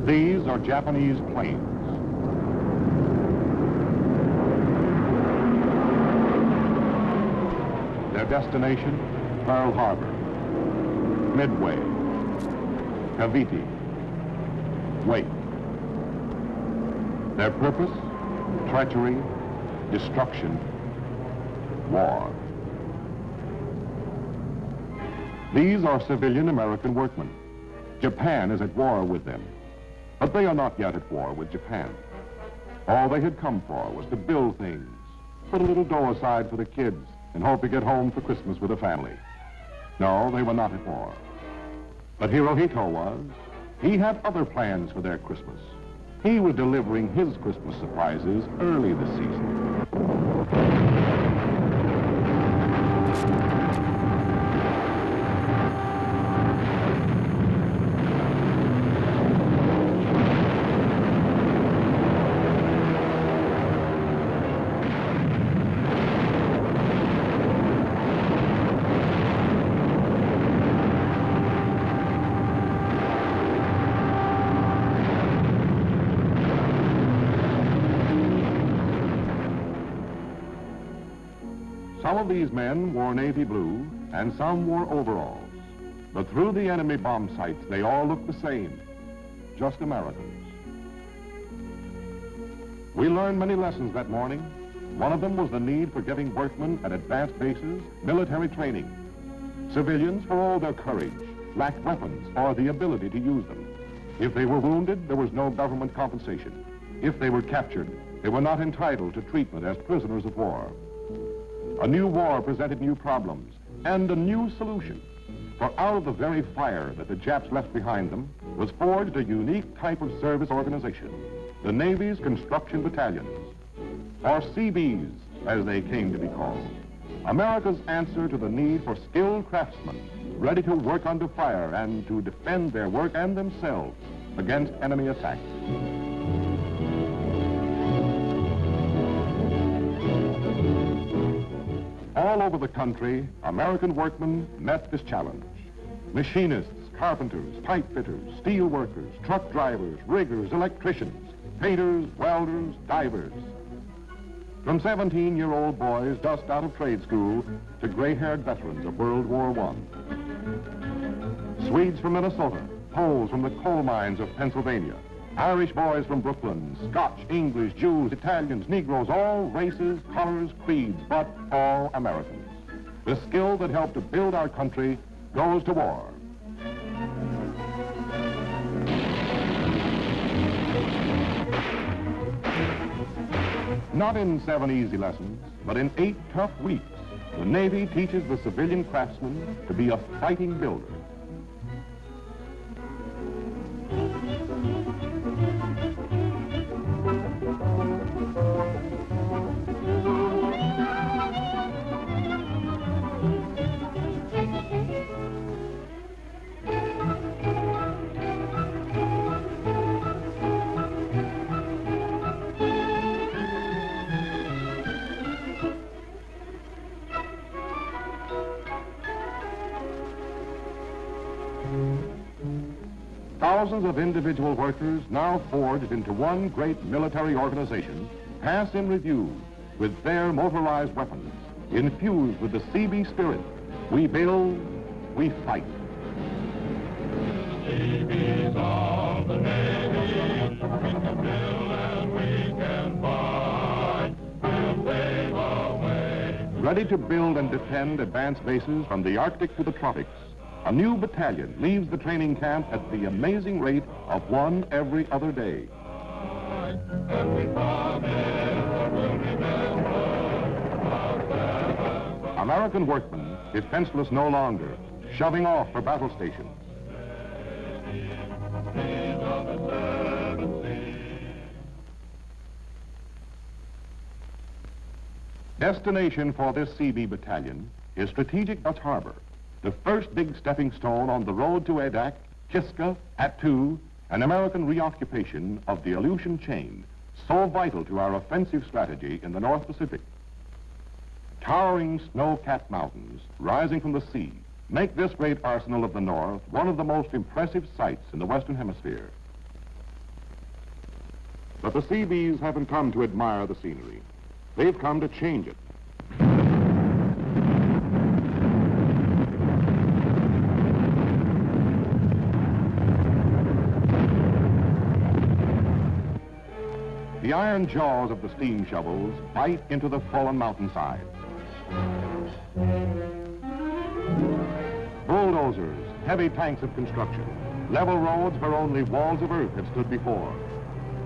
These are Japanese planes. Their destination, Pearl Harbor, Midway, Cavite, Wake. Their purpose, treachery, destruction, war. These are civilian American workmen. Japan is at war with them, but they are not yet at war with Japan. All they had come for was to build things, put a little dough aside for the kids, and hope to get home for Christmas with a family. No, they were not at war. But Hirohito was. He had other plans for their Christmas. He was delivering his Christmas surprises early this season. Some of these men wore navy blue, and some wore overalls. But through the enemy bomb sights, they all looked the same, just Americans. We learned many lessons that morning. One of them was the need for giving workmen at advanced bases military training. Civilians, for all their courage, lacked weapons or the ability to use them. If they were wounded, there was no government compensation. If they were captured, they were not entitled to treatment as prisoners of war. A new war presented new problems and a new solution. For out of the very fire that the Japs left behind them was forged a unique type of service organization, the Navy's construction battalions, or Seabees, as they came to be called. America's answer to the need for skilled craftsmen ready to work under fire and to defend their work and themselves against enemy attacks. All over the country, American workmen met this challenge. Machinists, carpenters, pipe fitters, steel workers, truck drivers, riggers, electricians, painters, welders, divers. From 17-year-old boys just out of trade school to gray-haired veterans of World War I. Swedes from Minnesota, Poles from the coal mines of Pennsylvania, Irish boys from Brooklyn, Scotch, English, Jews, Italians, Negroes, all races, colors, creeds, but all Americans. The skill that helped to build our country goes to war. Not in 7 easy lessons, but in 8 tough weeks, the Navy teaches the civilian craftsman to be a fighting builder. Thousands of individual workers, now forged into one great military organization, pass in review with their motorized weapons, infused with the Seabee spirit. We build, we fight. Seabees of the Navy, we can build and we can fight. We'll save the way. Ready to build and defend advanced bases from the Arctic to the tropics, a new battalion leaves the training camp at the amazing rate of 1 every other day. American workmen, defenseless no longer, shoving off for battle stations. Destination for this Seabee battalion is strategic Dutch Harbor, the first big stepping stone on the road to Adak, Kiska, Attu, an American reoccupation of the Aleutian chain, so vital to our offensive strategy in the North Pacific. Towering snow-capped mountains rising from the sea make this great arsenal of the North one of the most impressive sights in the Western Hemisphere. But the Seabees haven't come to admire the scenery. They've come to change it. The iron jaws of the steam shovels bite into the fallen mountainside. Bulldozers, heavy tanks of construction, level roads where only walls of earth have stood before.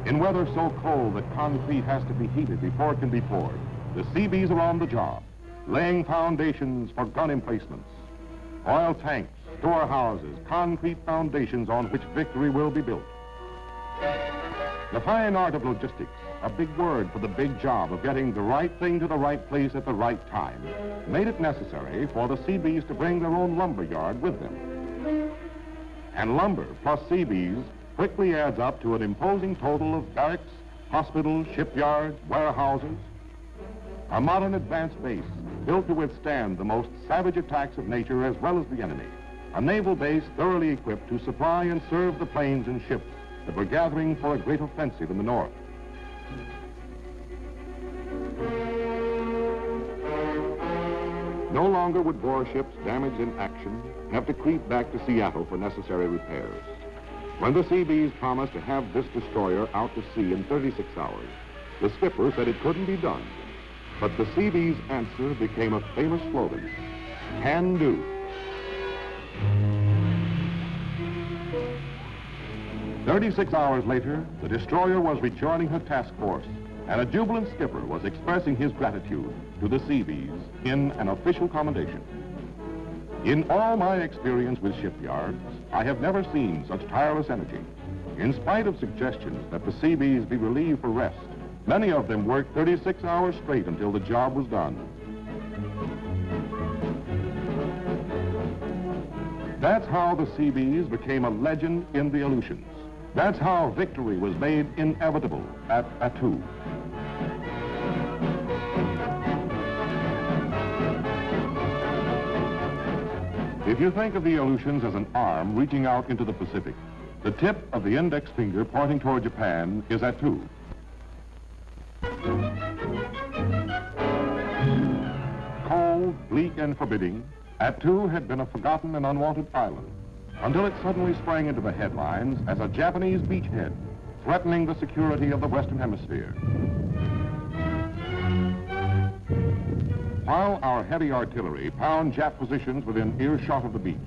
In weather so cold that concrete has to be heated before it can be poured, the Seabees are on the job, laying foundations for gun emplacements, oil tanks, storehouses, concrete foundations on which victory will be built. The fine art of logistics, a big word for the big job of getting the right thing to the right place at the right time, made it necessary for the Seabees to bring their own lumber yard with them. And lumber plus Seabees quickly adds up to an imposing total of barracks, hospitals, shipyards, warehouses. A modern advanced base built to withstand the most savage attacks of nature as well as the enemy. A naval base thoroughly equipped to supply and serve the planes and ships that were gathering for a great offensive in the north. No longer would warships damaged in action have to creep back to Seattle for necessary repairs. When the Seabees promised to have this destroyer out to sea in 36 hours, the skipper said it couldn't be done. But the Seabees' answer became a famous slogan: "Can do." "36 hours later, the destroyer was rejoining her task force, and a jubilant skipper was expressing his gratitude to the Seabees in an official commendation. "In all my experience with shipyards, I have never seen such tireless energy. In spite of suggestions that the Seabees be relieved for rest, many of them worked 36 hours straight until the job was done." That's how the Seabees became a legend in the Aleutians. That's how victory was made inevitable at Attu. If you think of the Aleutians as an arm reaching out into the Pacific, the tip of the index finger pointing toward Japan is Attu. Cold, bleak, and forbidding, Attu had been a forgotten and unwanted island until it suddenly sprang into the headlines as a Japanese beachhead, threatening the security of the Western Hemisphere. While our heavy artillery pound Jap positions within earshot of the beach,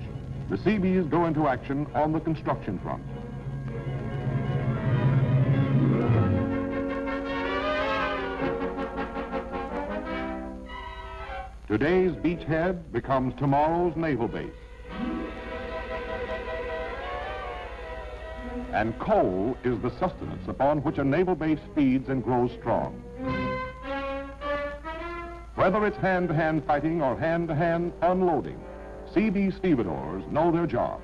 the Seabees go into action on the construction front. Today's beachhead becomes tomorrow's naval base. And coal is the sustenance upon which a naval base feeds and grows strong. Whether it's hand-to-hand fighting or hand-to-hand unloading, Seabee stevedores know their job.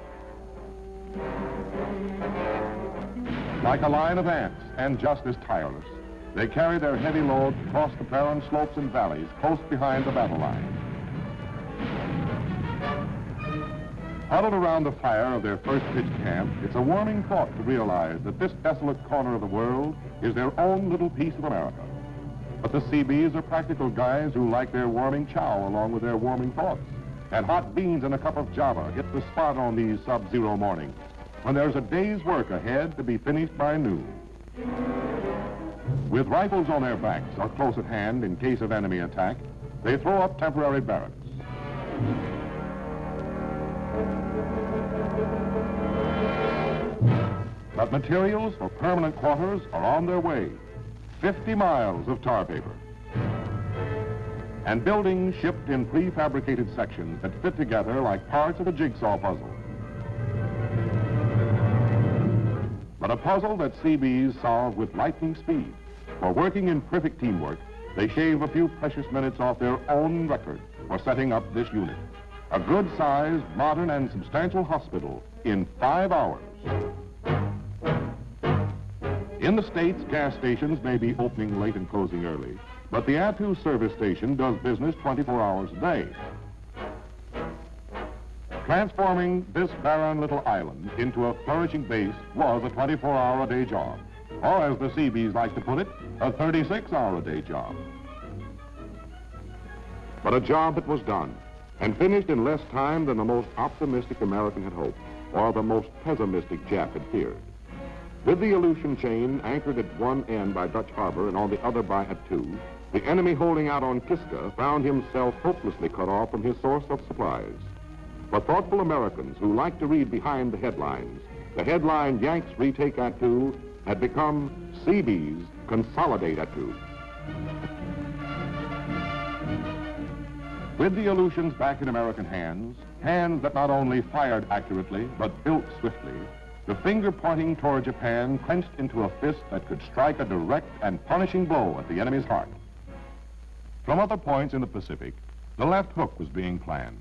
Like a line of ants, and just as tireless, they carry their heavy load across the barren slopes and valleys close behind the battle line. Huddled around the fire of their first pitched camp, it's a warming thought to realize that this desolate corner of the world is their own little piece of America. But the Seabees are practical guys who like their warming chow along with their warming thoughts. And hot beans and a cup of java hit the spot on these sub-zero mornings, when there's a day's work ahead to be finished by noon. With rifles on their backs or close at hand in case of enemy attack, they throw up temporary barracks. But materials for permanent quarters are on their way. 50 miles of tar paper. And buildings shipped in prefabricated sections that fit together like parts of a jigsaw puzzle. But a puzzle that Seabees solve with lightning speed. For working in perfect teamwork, they shave a few precious minutes off their own record for setting up this unit. A good-sized, modern, and substantial hospital in 5 hours. In the States, gas stations may be opening late and closing early, but the Attu service station does business 24 hours a day. Transforming this barren little island into a flourishing base was a 24-hour-a-day job. or as the Seabees like to put it, a 36-hour-a-day job. But a job that was done and finished in less time than the most optimistic American had hoped, or the most pessimistic Jap had feared. With the Aleutian chain anchored at one end by Dutch Harbor and on the other by Attu, the enemy holding out on Kiska found himself hopelessly cut off from his source of supplies. For thoughtful Americans who like to read behind the headlines, the headline "Yanks retake Attu" had become "Seabees consolidate Attu." With the Aleutians back in American hands, hands that not only fired accurately, but built swiftly, the finger pointing toward Japan clenched into a fist that could strike a direct and punishing blow at the enemy's heart. From other points in the Pacific, the left hook was being planned.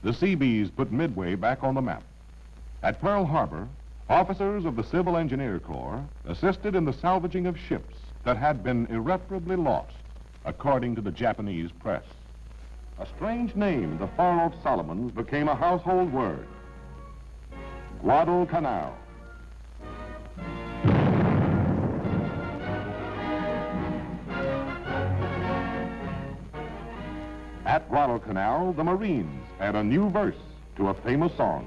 The Seabees put Midway back on the map. At Pearl Harbor, officers of the Civil Engineer Corps assisted in the salvaging of ships that had been irreparably lost, according to the Japanese press. A strange name, the far-off Solomons, became a household word: Guadalcanal. At Guadalcanal, the Marines add a new verse to a famous song.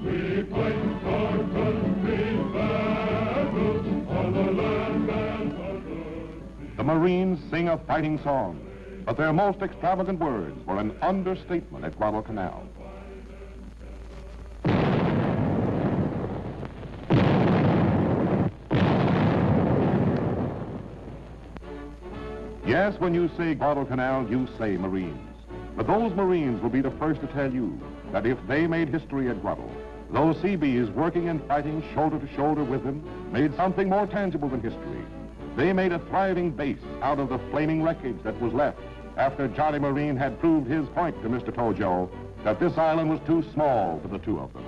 We fight our country's battles on the land and on the sea. The Marines sing a fighting song, but their most extravagant words were an understatement at Guadalcanal. Yes, when you say Guadalcanal, you say Marines. But those Marines will be the first to tell you that if they made history at Guadal, those Seabees working and fighting shoulder to shoulder with them made something more tangible than history. They made a thriving base out of the flaming wreckage that was left after Johnny Marine had proved his point to Mr. Tojo that this island was too small for the two of them.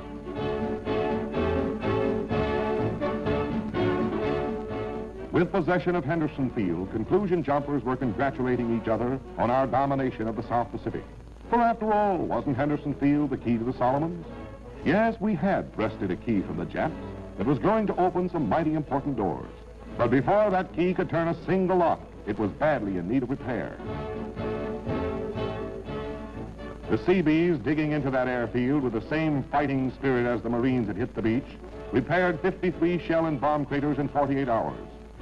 With possession of Henderson Field, conclusion jumpers were congratulating each other on our domination of the South Pacific. For after all, wasn't Henderson Field the key to the Solomons? Yes, we had wrested a key from the Japs that was going to open some mighty important doors. But before that key could turn a single lock, it was badly in need of repair. The Seabees, digging into that airfield with the same fighting spirit as the Marines had hit the beach, repaired 53 shell and bomb craters in 48 hours.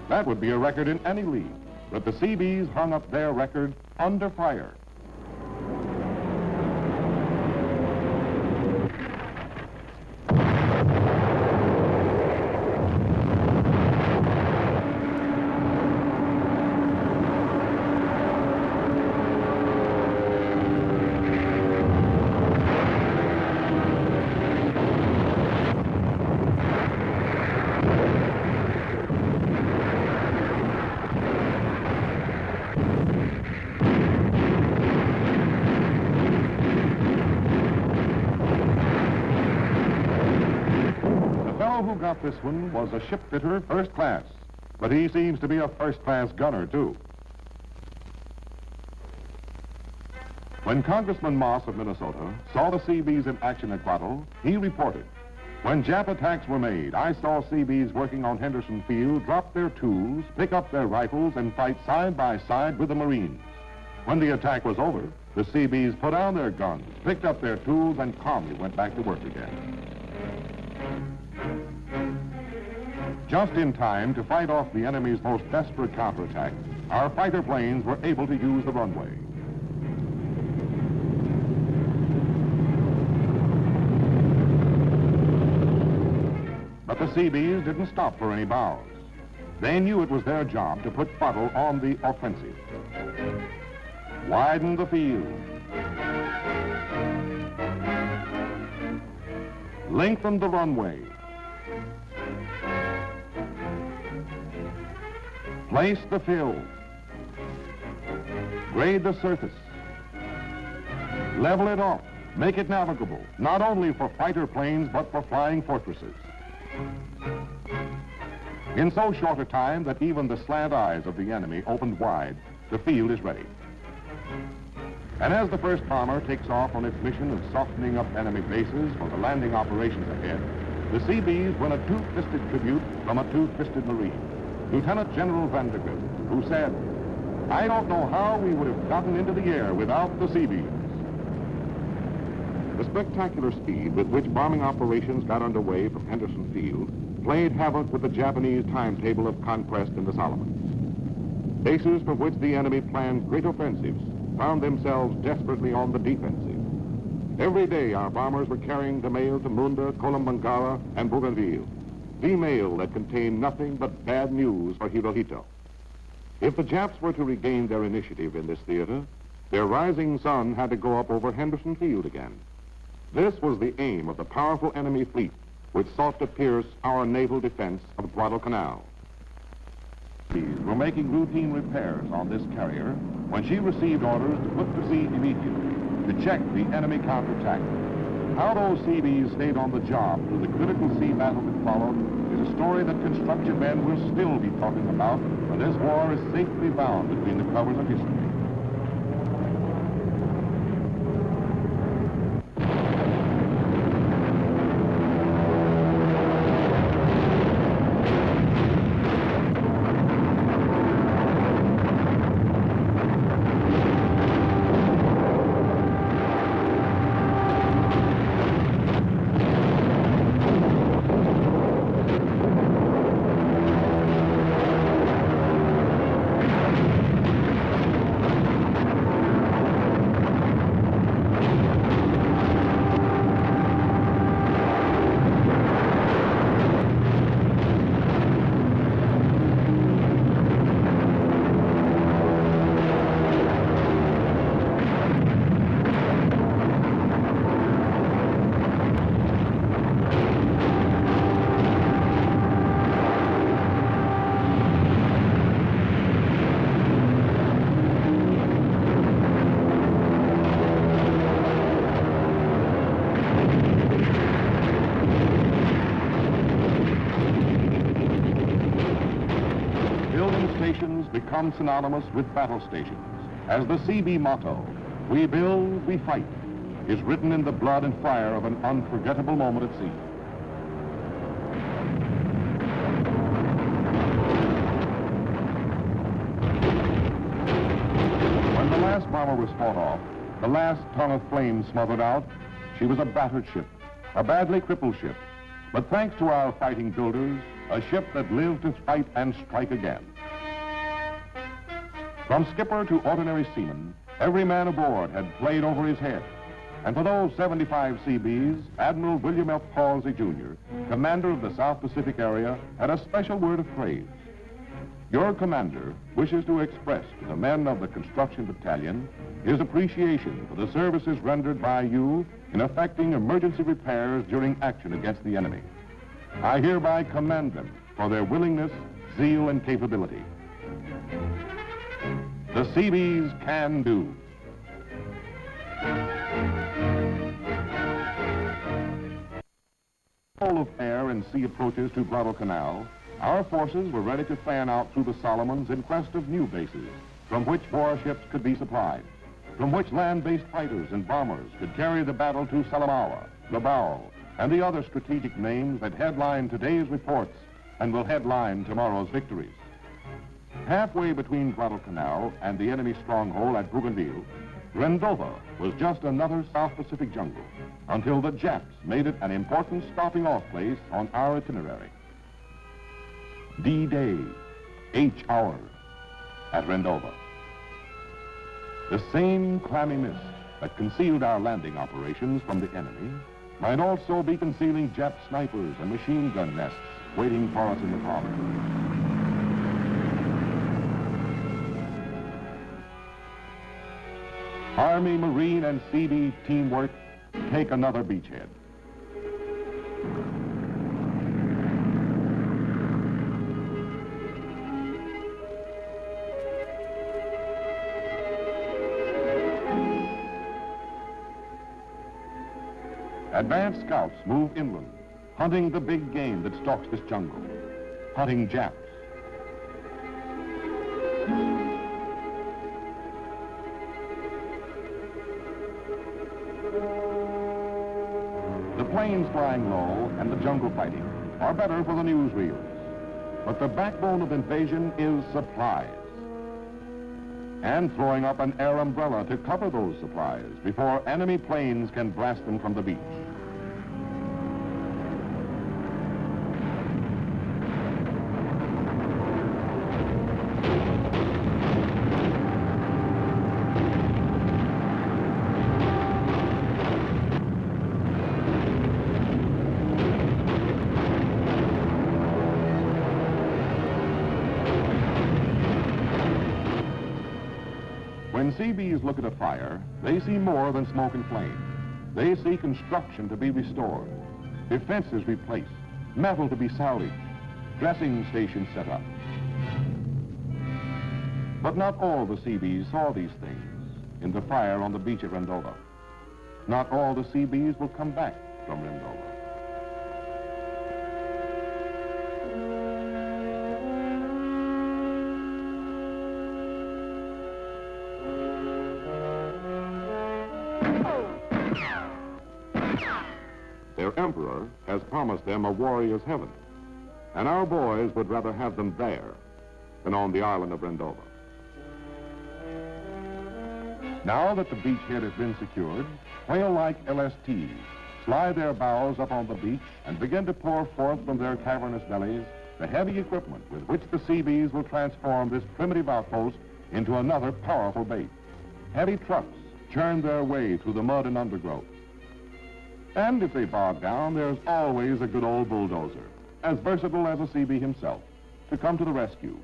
That would be a record in any league, but the Seabees hung up their record under fire. Who got this one was a shipfitter first class, but he seems to be a first-class gunner, too. When Congressman Moss of Minnesota saw the Seabees in action at Guadal, he reported, "When Jap attacks were made, I saw Seabees working on Henderson Field drop their tools, pick up their rifles, and fight side by side with the Marines. When the attack was over, the Seabees put down their guns, picked up their tools, and calmly went back to work again." Just in time to fight off the enemy's most desperate counterattack, our fighter planes were able to use the runway. But the Seabees didn't stop for any bows. They knew it was their job to put Guadal on the offensive. Widen the field. Lengthen the runway. Place the fill. Grade the surface. Level it off. Make it navigable, not only for fighter planes, but for flying fortresses. In so short a time that even the slant eyes of the enemy opened wide, the field is ready. And as the first bomber takes off on its mission of softening up enemy bases for the landing operations ahead, the Seabees win a two-fisted tribute from a two-fisted Marine, Lieutenant General Vandergrift, who said, "I don't know how we would have gotten into the air without the Seabees." The spectacular speed with which bombing operations got underway from Henderson Field played havoc with the Japanese timetable of conquest in the Solomons. Bases from which the enemy planned great offensives found themselves desperately on the defensive. Every day our bombers were carrying the mail to Munda, Kolombangara, and Bougainville, the mail that contained nothing but bad news for Hirohito. If the Japs were to regain their initiative in this theater, their rising sun had to go up over Henderson Field again. This was the aim of the powerful enemy fleet which sought to pierce our naval defense of Guadalcanal. These were making routine repairs on this carrier when she received orders to put to sea immediately to check the enemy counterattack. How those Seabees stayed on the job through the critical sea battle that followed is a story that construction men will still be talking about when this war is safely bound between the covers of history. Become synonymous with battle stations, as the Seabee motto, "We build, we fight," is written in the blood and fire of an unforgettable moment at sea. When the last bomber was fought off, the last tongue of flame smothered out, she was a battered ship, a badly crippled ship, but thanks to our fighting builders, a ship that lived to fight and strike again. From skipper to ordinary seaman, every man aboard had played over his head. And for those 75 Seabees, Admiral William F. Halsey, Jr., commander of the South Pacific area, had a special word of praise. Your commander wishes to express to the men of the construction battalion his appreciation for the services rendered by you in effecting emergency repairs during action against the enemy. I hereby commend them for their willingness, zeal, and capability. The Seabees can do. Full of air and sea approaches to Guadalcanal, our forces were ready to fan out through the Solomons in quest of new bases, from which warships could be supplied, from which land-based fighters and bombers could carry the battle to Salamaua, Rabaul, and the other strategic names that headline today's reports and will headline tomorrow's victories. Halfway between Guadalcanal and the enemy stronghold at Bougainville, Rendova was just another South Pacific jungle until the Japs made it an important stopping-off place on our itinerary. D-Day, H hour at Rendova. The same clammy mist that concealed our landing operations from the enemy might also be concealing Jap snipers and machine gun nests waiting for us in the harbor. Army, Marine, and Seabee teamwork take another beachhead. Advanced scouts move inland, hunting the big game that stalks this jungle, hunting Japs. planes flying low and the jungle fighting are better for the newsreels. But the backbone of invasion is supplies. And throwing up an air umbrella to cover those supplies before enemy planes can blast them from the beach. When Seabees look at a fire, they see more than smoke and flame. They see construction to be restored, defenses replaced, metal to be salvaged, dressing stations set up. But not all the Seabees saw these things in the fire on the beach at Rendova. Not all the Seabees will come back from Rendova. Their emperor has promised them a warrior's heaven, and our boys would rather have them there than on the island of Rendova. Now that the beachhead has been secured, whale-like LSTs slide their bows up on the beach and begin to pour forth from their cavernous bellies the heavy equipment with which the Seabees will transform this primitive outpost into another powerful base. Heavy trucks churn their way through the mud and undergrowth. And if they bog down, there's always a good old bulldozer, as versatile as a Seabee himself, to come to the rescue.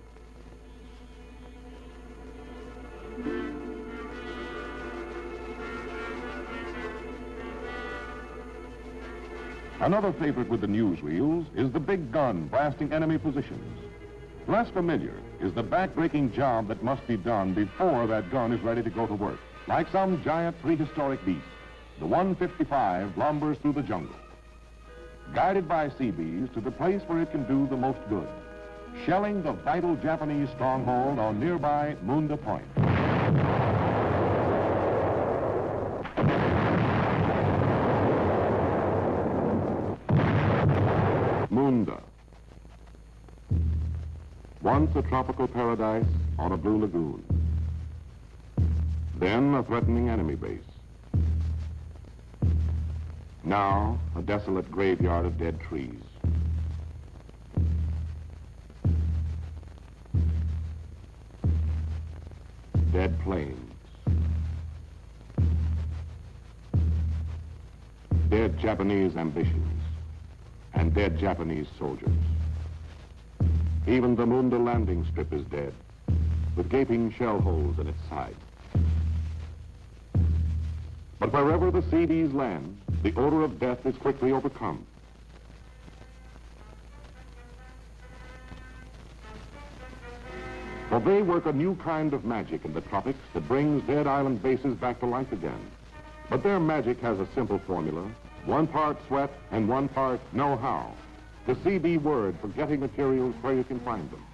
Another favorite with the newsreels is the big gun blasting enemy positions. Less familiar is the back-breaking job that must be done before that gun is ready to go to work. Like some giant prehistoric beast, the 155 lumbers through the jungle, guided by Seabees to the place where it can do the most good, shelling the vital Japanese stronghold on nearby Munda Point. Munda. Once a tropical paradise on a blue lagoon. Then a threatening enemy base. Now, a desolate graveyard of dead trees. Dead planes. Dead Japanese ambitions. And dead Japanese soldiers. Even the Munda landing strip is dead, with gaping shell holes in its sides. But wherever the Seabees land, the odor of death is quickly overcome. For they work a new kind of magic in the tropics that brings dead island bases back to life again. But their magic has a simple formula, 1 part sweat and 1 part know-how. The Seabee word for getting materials where you can find them.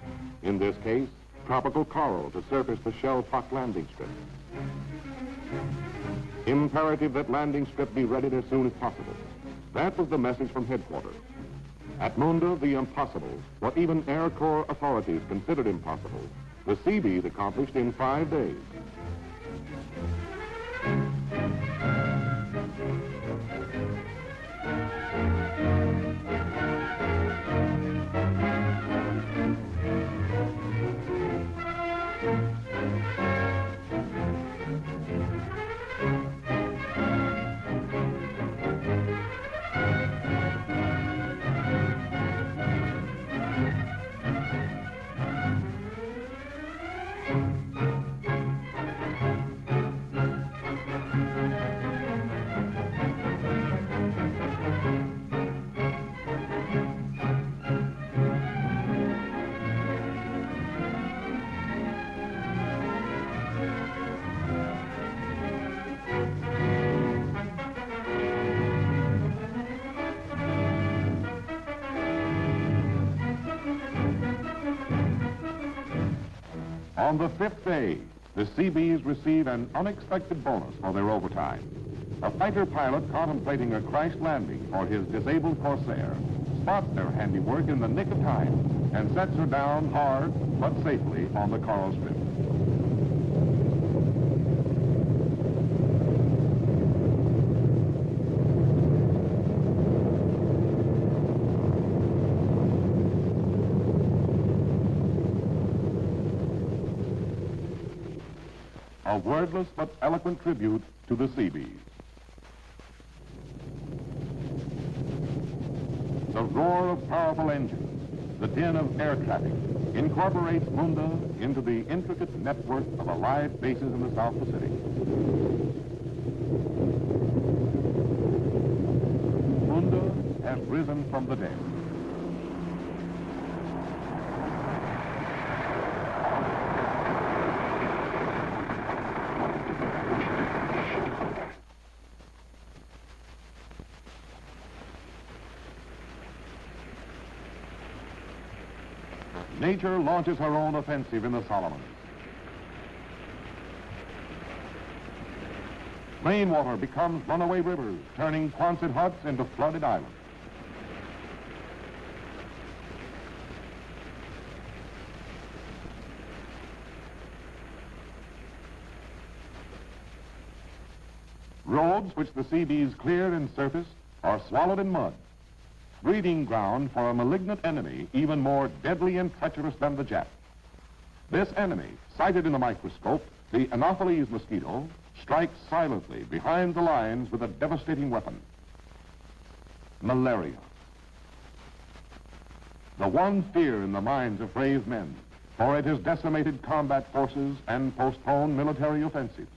In this case, tropical coral to surface the shell-pocked landing strip. Imperative that landing strip be readied as soon as possible. That was the message from headquarters. At Munda, the impossible, what even Air Corps authorities considered impossible, the Seabees accomplished in 5 days. On the 5th day, the Seabees receive an unexpected bonus for their overtime. A fighter pilot contemplating a crash landing for his disabled corsair spots their handiwork in the nick of time and sets her down hard but safely on the coral strip. A wordless but eloquent tribute to the Seabees. The roar of powerful engines, the din of air traffic, incorporates Munda into the intricate network of allied bases in the South Pacific. Munda has risen from the dead. Nature launches her own offensive in the Solomons. Rainwater becomes runaway rivers, turning Quonset huts into flooded islands. Roads which the Seabees cleared and surfaced are swallowed in mud. Breeding ground for a malignant enemy even more deadly and treacherous than the Jap. This enemy, sighted in a microscope, the Anopheles mosquito, strikes silently behind the lines with a devastating weapon. Malaria. The one fear in the minds of brave men, for it has decimated combat forces and postponed military offensives.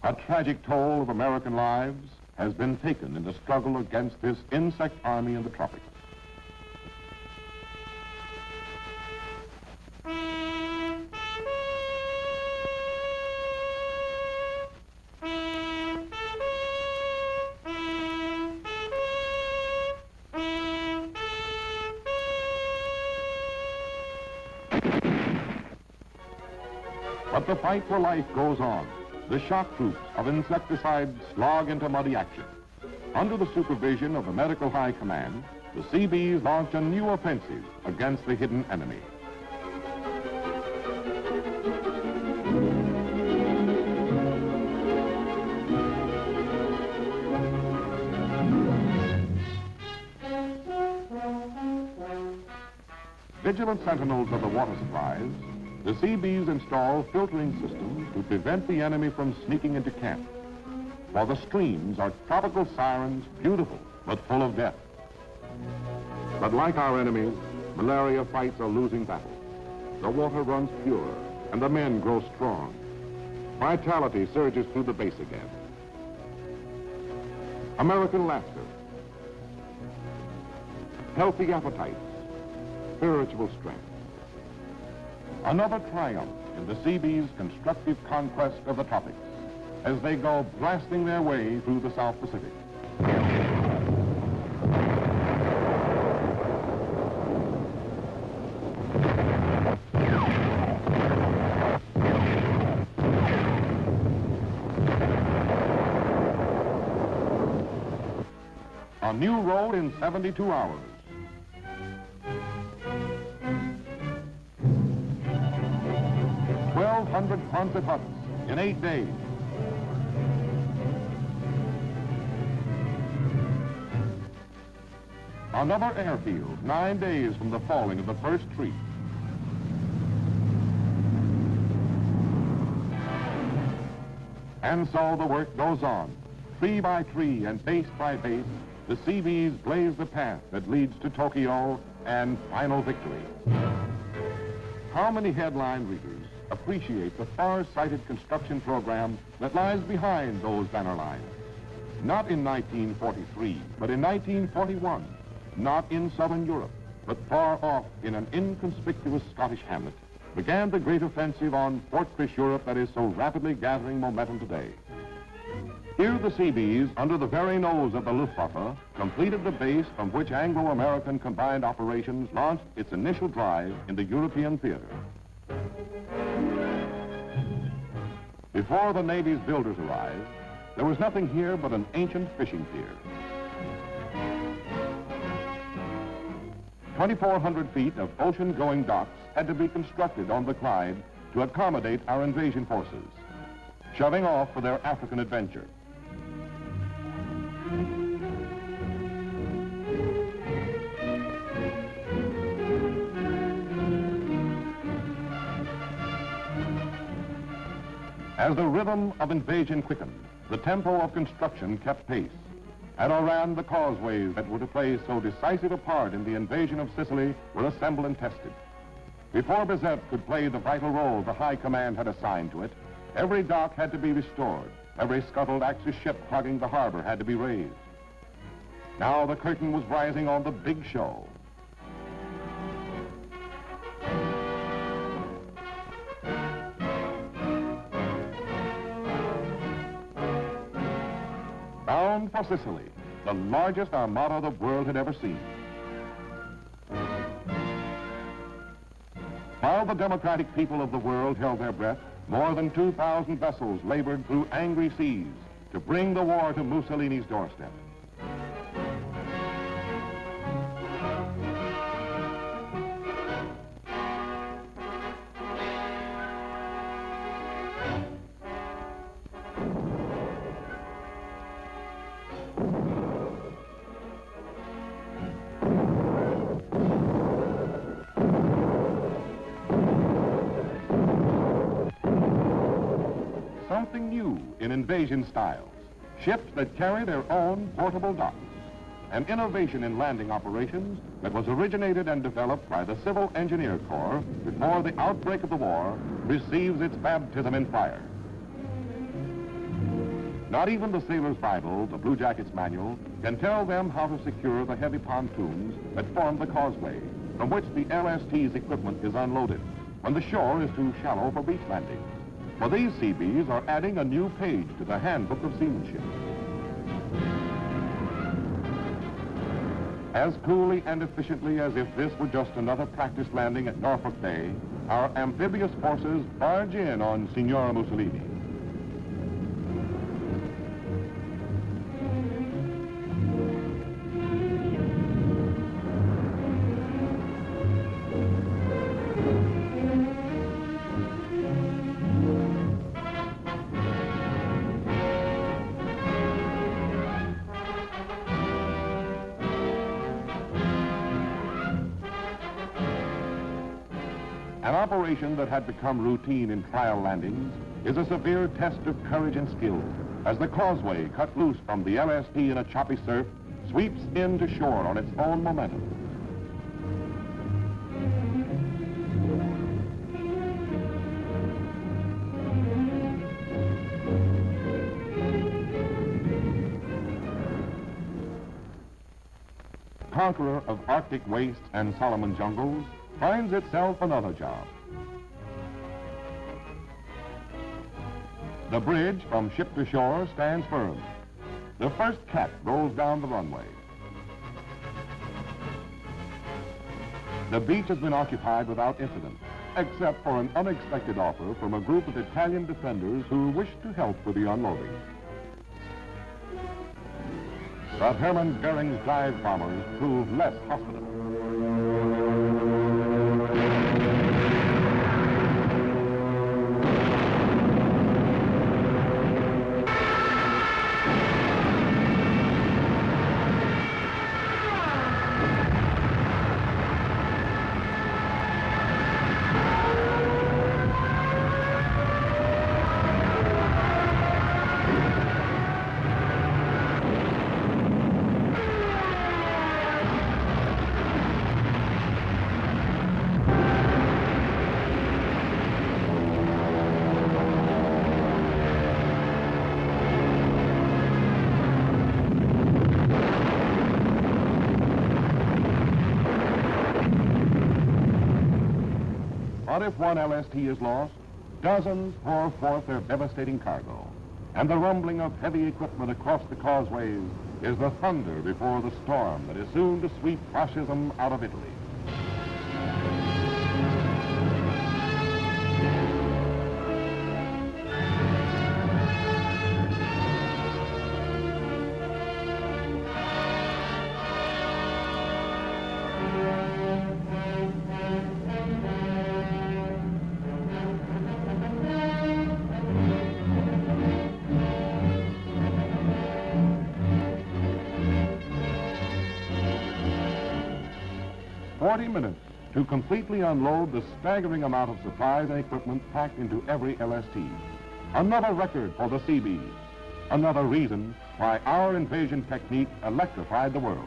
A tragic toll of American lives has been taken in the struggle against this insect army in the tropics. But the fight for life goes on. The shock troops of insecticides slog into muddy action. Under the supervision of the Medical High Command, the Seabees launch a new offensive against the hidden enemy. Vigilant sentinels of the water supplies, the Seabees install filtering systems to prevent the enemy from sneaking into camp. For the streams are tropical sirens, beautiful but full of death. But like our enemies, malaria fights a losing battle. The water runs pure and the men grow strong. Vitality surges through the base again. American laughter, healthy appetites, spiritual strength. Another triumph in the Seabees' constructive conquest of the tropics as they go blasting their way through the South Pacific. A new road in 72 hours. 1,200 Quonset huts in 8 days. Another airfield 9 days from the falling of the first tree. And so the work goes on. Tree by tree and base by base, the Seabees blaze the path that leads to Tokyo and final victory. How many headline readers appreciate the far-sighted construction program that lies behind those banner lines? Not in 1943, but in 1941. Not in Southern Europe, but far off in an inconspicuous Scottish hamlet, began the great offensive on fortress Europe that is so rapidly gathering momentum today. Here the Seabees, under the very nose of the Luftwaffe, completed the base from which Anglo-American combined operations launched its initial drive in the European theater. Before the Navy's builders arrived, There was nothing here but an ancient fishing pier. 2,400 feet of ocean-going docks had to be constructed on the Clyde to accommodate our invasion forces, shoving off for their African adventure. As the rhythm of invasion quickened, the tempo of construction kept pace. At Oran, the causeways that were to play so decisive a part in the invasion of Sicily were assembled and tested. Before Bizet could play the vital role the High Command had assigned to it, every dock had to be restored. Every scuttled Axis ship clogging the harbor had to be raised. Now the curtain was rising on the big show. Bound for Sicily, the largest armada the world had ever seen. While the democratic people of the world held their breath, more than 2,000 vessels labored through angry seas to bring the war to Mussolini's doorstep. Something new in invasion styles, ships that carry their own portable docks, an innovation in landing operations that was originated and developed by the Civil Engineer Corps before the outbreak of the war receives its baptism in fire. Not even the Sailor's Bible, the Blue Jacket's Manual, can tell them how to secure the heavy pontoons that form the causeway from which the LST's equipment is unloaded when the shore is too shallow for beach landings. For these Seabees are adding a new page to the handbook of seamanship. As coolly and efficiently as if this were just another practice landing at Norfolk Bay, our amphibious forces barge in on Signor Mussolini. An operation that had become routine in trial landings is a severe test of courage and skill as the causeway, cut loose from the LST in a choppy surf, sweeps in to shore on its own momentum. Conqueror of Arctic wastes and Solomon jungles, finds itself another job. The bridge from ship to shore stands firm. The first cat rolls down the runway. The beach has been occupied without incident, except for an unexpected offer from a group of Italian defenders who wish to help with the unloading. But Hermann Goering's dive bombers prove less hospitable. But if one LST is lost, dozens pour forth their devastating cargo. And the rumbling of heavy equipment across the causeways is the thunder before the storm that is soon to sweep fascism out of Italy. 40 minutes to completely unload the staggering amount of supplies and equipment packed into every LST. Another record for the Seabees. Another reason why our invasion technique electrified the world.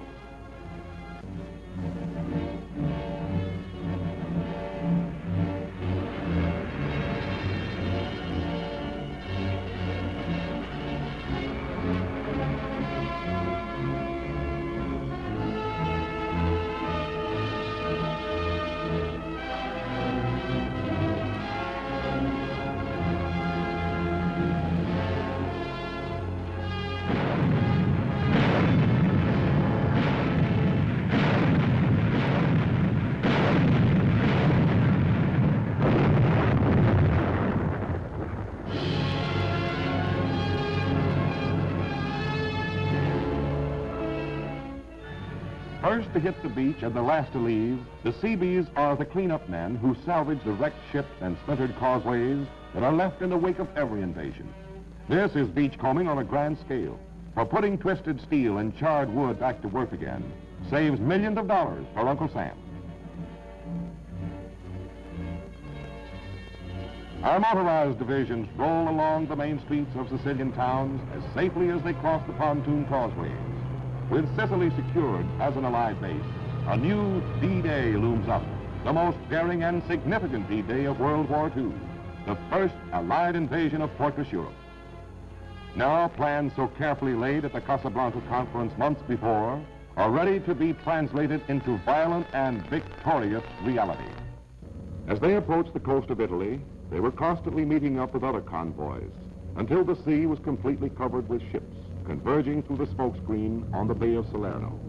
First to hit the beach and the last to leave, the Seabees are the cleanup men who salvage the wrecked ships and splintered causeways that are left in the wake of every invasion. This is beachcombing on a grand scale, for putting twisted steel and charred wood back to work again saves millions of dollars for Uncle Sam. Our motorized divisions roll along the main streets of Sicilian towns as safely as they cross the pontoon causeways. With Sicily secured as an Allied base, a new D-Day looms up, the most daring and significant D-Day of World War II, the first Allied invasion of Fortress Europe. Now, plans so carefully laid at the Casablanca Conference months before are ready to be translated into violent and victorious reality. As they approached the coast of Italy, they were constantly meeting up with other convoys until the sea was completely covered with ships, converging through the smokescreen on the Bay of Salerno.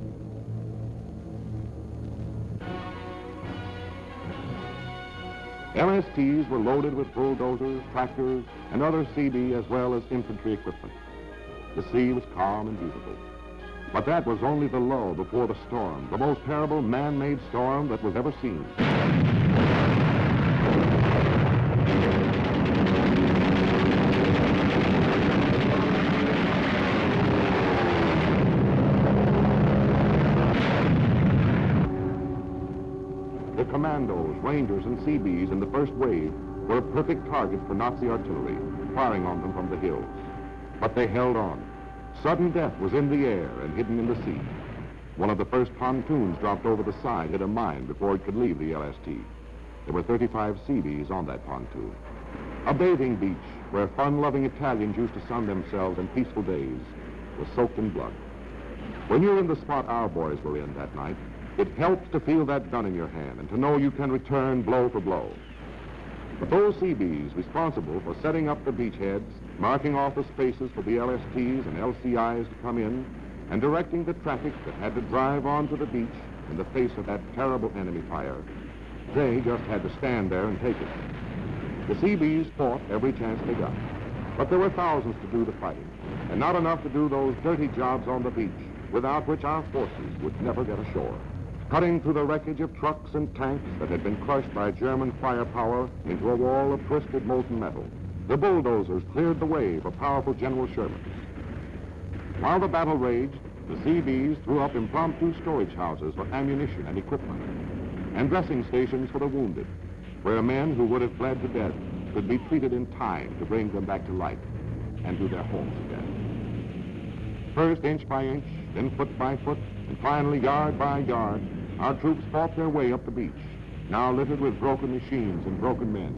LSTs were loaded with bulldozers, tractors, and other Seabee as well as infantry equipment. The sea was calm and beautiful. But that was only the lull before the storm, the most terrible man-made storm that was ever seen. The commandos, Rangers, and Seabees in the first wave were a perfect target for Nazi artillery, firing on them from the hills. But they held on. Sudden death was in the air and hidden in the sea. One of the first pontoons dropped over the side, hit a mine before it could leave the LST. There were 35 Seabees on that pontoon. A bathing beach where fun-loving Italians used to sun themselves in peaceful days was soaked in blood. When you're in the spot our boys were in that night, it helps to feel that gun in your hand and to know you can return blow for blow. But those Seabees responsible for setting up the beachheads, marking off the spaces for the LSTs and LCIs to come in, and directing the traffic that had to drive onto the beach in the face of that terrible enemy fire, they just had to stand there and take it. The Seabees fought every chance they got, but there were thousands to do the fighting, and not enough to do those dirty jobs on the beach, without which our forces would never get ashore. Cutting through the wreckage of trucks and tanks that had been crushed by German firepower into a wall of twisted molten metal, the bulldozers cleared the way for powerful General Sherman. While the battle raged, the Seabees threw up impromptu storage houses for ammunition and equipment, and dressing stations for the wounded, where men who would have bled to death could be treated in time to bring them back to life and to their homes again. First inch by inch, then foot by foot, and finally yard by yard, our troops fought their way up the beach, now littered with broken machines and broken men.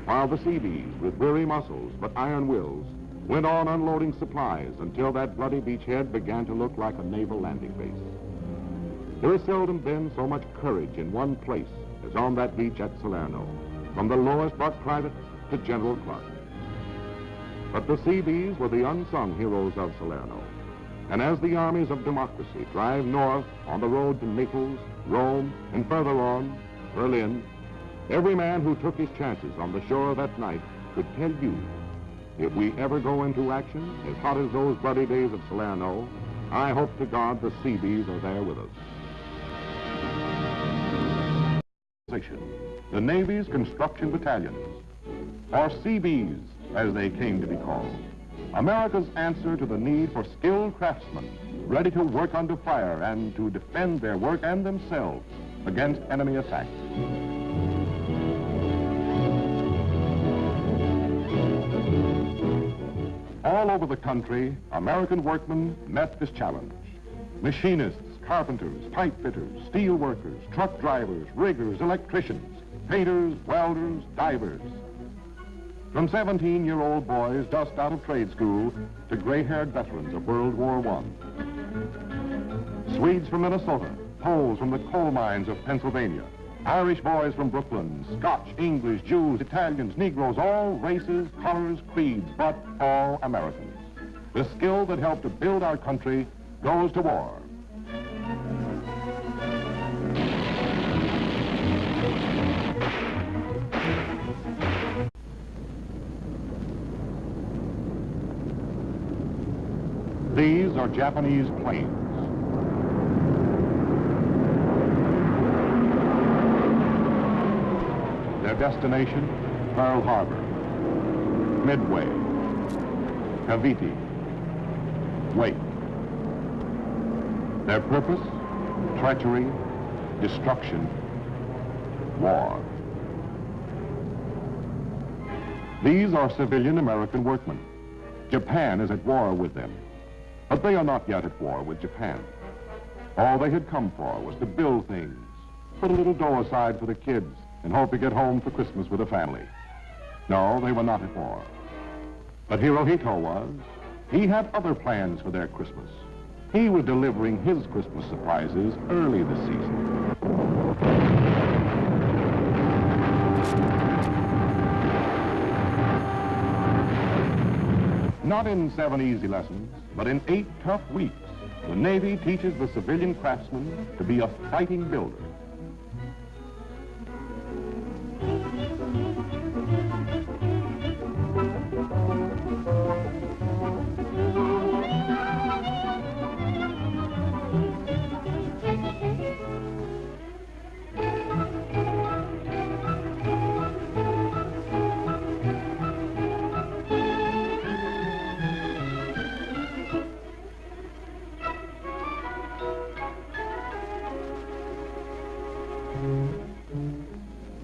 While the Seabees, with weary muscles but iron wills, went on unloading supplies until that bloody beachhead began to look like a naval landing base. There has seldom been so much courage in one place as on that beach at Salerno, from the lowest buck private to General Clark. But the Seabees were the unsung heroes of Salerno. And as the armies of democracy drive north on the road to Naples, Rome, and further on, Berlin, every man who took his chances on the shore that night could tell you, if we ever go into action as hot as those bloody days of Salerno, I hope to God the Seabees are there with us. The Navy's construction battalions, or Seabees as they came to be called. America's answer to the need for skilled craftsmen ready to work under fire and to defend their work and themselves against enemy attack. All over the country, American workmen met this challenge. Machinists, carpenters, pipe fitters, steel workers, truck drivers, riggers, electricians, painters, welders, divers. From 17-year-old boys just out of trade school to gray-haired veterans of World War I. Swedes from Minnesota, Poles from the coal mines of Pennsylvania, Irish boys from Brooklyn, Scotch, English, Jews, Italians, Negroes, all races, colors, creeds, but all Americans. The skill that helped to build our country goes to war. These are Japanese planes. Their destination, Pearl Harbor, Midway, Cavite, Wake. Their purpose, treachery, destruction, war. These are civilian American workmen. Japan is at war with them, but they are not yet at war with Japan. All they had come for was to build things, put a little dough aside for the kids, and hope to get home for Christmas with a family. No, they were not at war. But Hirohito was. He had other plans for their Christmas. He was delivering his Christmas surprises early this season. Not in 7 easy lessons, but in 8 tough weeks, the Navy teaches the civilian craftsman to be a fighting builder.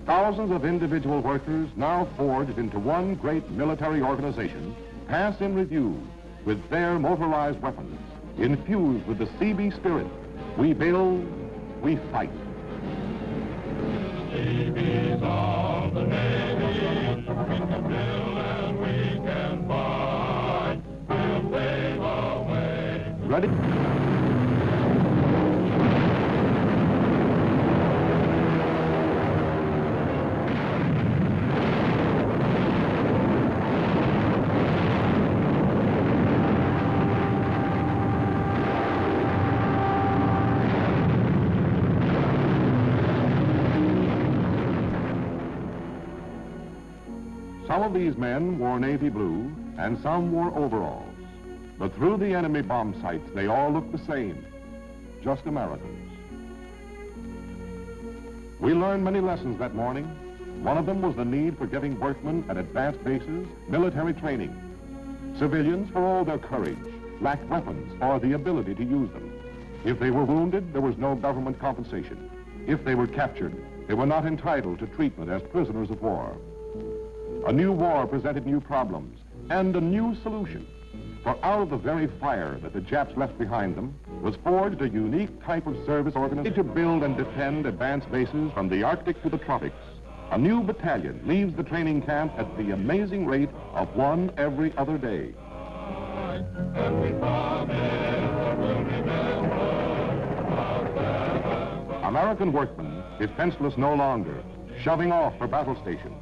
Thousands of individual workers, now forged into one great military organization, pass in review with their motorized weapons, infused with the Seabee spirit. We build, we fight. Seabees of the Navy, we can build and we can fight. We'll pave the way. Ready? Some of these men wore navy blue, and some wore overalls. But through the enemy bomb sights, they all looked the same, just Americans. We learned many lessons that morning. One of them was the need for giving workmen at advanced bases military training. Civilians, for all their courage, lacked weapons or the ability to use them. If they were wounded, there was no government compensation. If they were captured, they were not entitled to treatment as prisoners of war. A new war presented new problems and a new solution. For out of the very fire that the Japs left behind them was forged a unique type of service organization to build and defend advanced bases from the Arctic to the tropics. A new battalion leaves the training camp at the amazing rate of 1 every other day. American workmen defenseless no longer, shoving off for battle stations.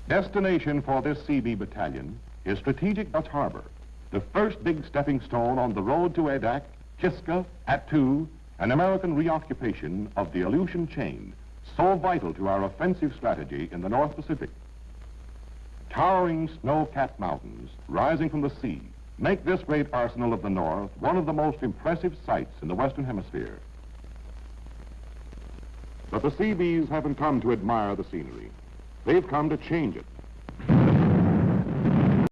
Destination for this Seabee battalion is strategic Dutch Harbor, the first big stepping stone on the road to Adak, Kiska, Attu, an American reoccupation of the Aleutian chain, so vital to our offensive strategy in the North Pacific. Towering snow-capped mountains rising from the sea make this great arsenal of the North one of the most impressive sights in the Western Hemisphere. But the Seabees haven't come to admire the scenery. They've come to change it.